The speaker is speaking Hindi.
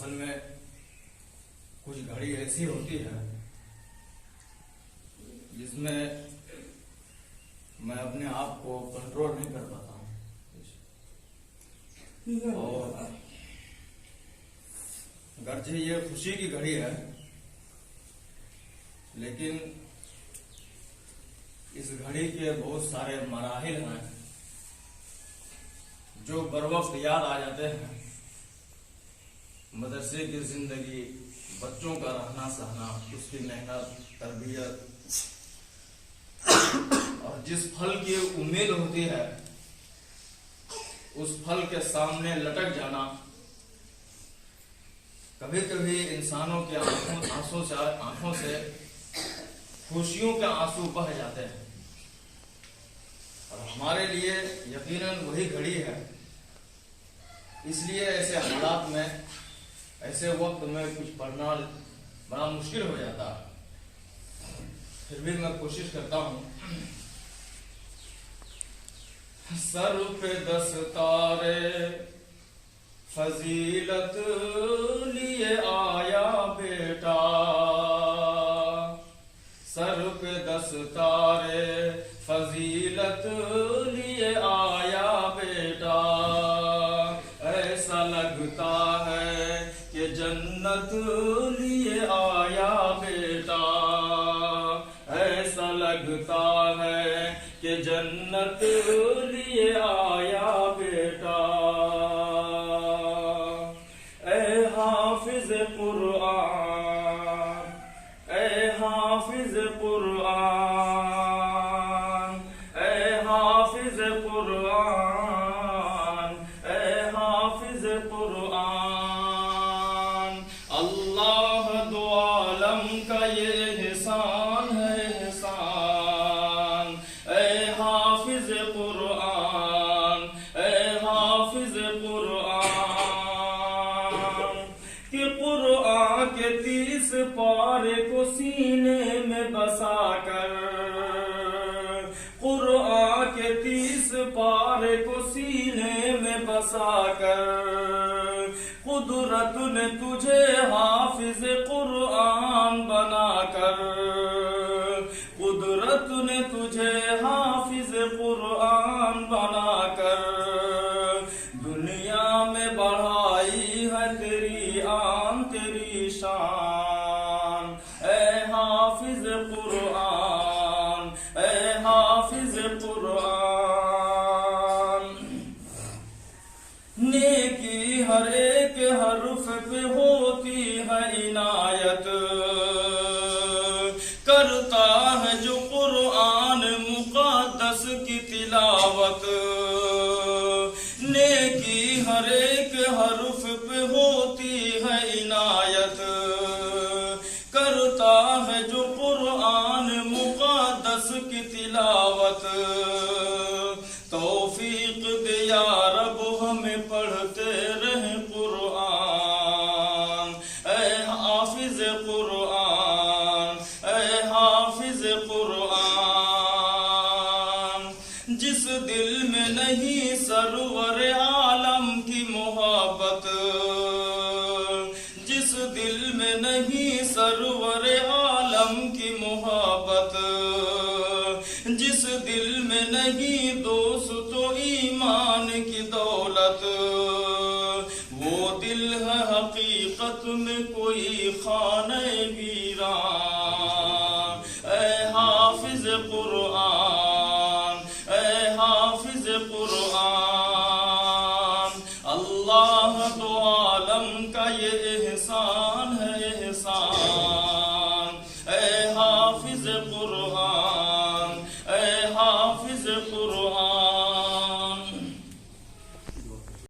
असल में कुछ घड़ी ऐसी होती है जिसमें मैं अपने आप को कंट्रोल नहीं कर पाता हूँ, और गर्जे ये खुशी की घड़ी है, लेकिन इस घड़ी के बहुत सारे मराहिल हैं जो बर वक्त याद आ जाते हैं। मदरसे की जिंदगी, बच्चों का रहना सहना, उसकी मेहनत, तरबियत और जिस फल की उम्मीद होती है उस फल के सामने लटक जाना कभी कभी इंसानों के आंखों से खुशियों के आंसू बह जाते हैं। और हमारे लिए यकीनन वही घड़ी है। इसलिए ऐसे हालात में, ऐसे वक्त में कुछ पढ़ना बड़ा मुश्किल हो जाता है। फिर भी मैं कोशिश करता हूँ। सर पे 10 तारे फजीलत लिए आया बेटा, सर पे 10 तारे फजीलत लिए आया बेटा। ऐसा लगता है कि जन्नत लिए आया बेटा, ऐसा लगता है कि जन्नत लिए आया बेटा। ऐ हाफिज कुरआन, ऐ हाफिज कुरआन, ऐ हाफिज कुरआन, ऐ हाफिज कुरआन। अल्लाह दो आलम का ये एहसान है, एहसान। ऐ हाफिज कुरआन, ऐ हाफिज कुरआन। कि कुरआन के 30 पारे को सीने में बसा कर, कुरआन के 30 पारे को सीने में बसा कर, कुदरत ने तुझे हाफिज कुरआन बना कर, कुदरत ने तुझे हाफिज कुरआन बना कर दुनिया में बढ़ाई है तेरी आन, तेरी शान। ऐ हाफिज कुरआन, ऐ हाफिज कुरआन। नेकी हर एक हर्फ पे होती है इनायत, करता है जो कुरआन मुक़द्दस की तिलावत। नेकी हर एक हर्फ पे होती है इनायत, करता है जो कुरआन मुक़द्दस की तिलावत। तौफीक दे या रब हमें पढ़ते रहे कुरआन। ऐ हाफिज कुरआन, ऐ हाफिज कुरआन। जिस दिल में नहीं सरवर आलम की मोहब्बत, जिस दिल में नहीं सरवर आलम की मोहब्बत, जिस दिल में नहीं दोस्त तो ईमान की दौलत, वो दिल है हकीकत में कोई खाने वीरान। ऐ हाफिज कुरआन, ऐ हाफिज कुरआन। अल्लाह दो आलम का ये एहसान है, एहसान।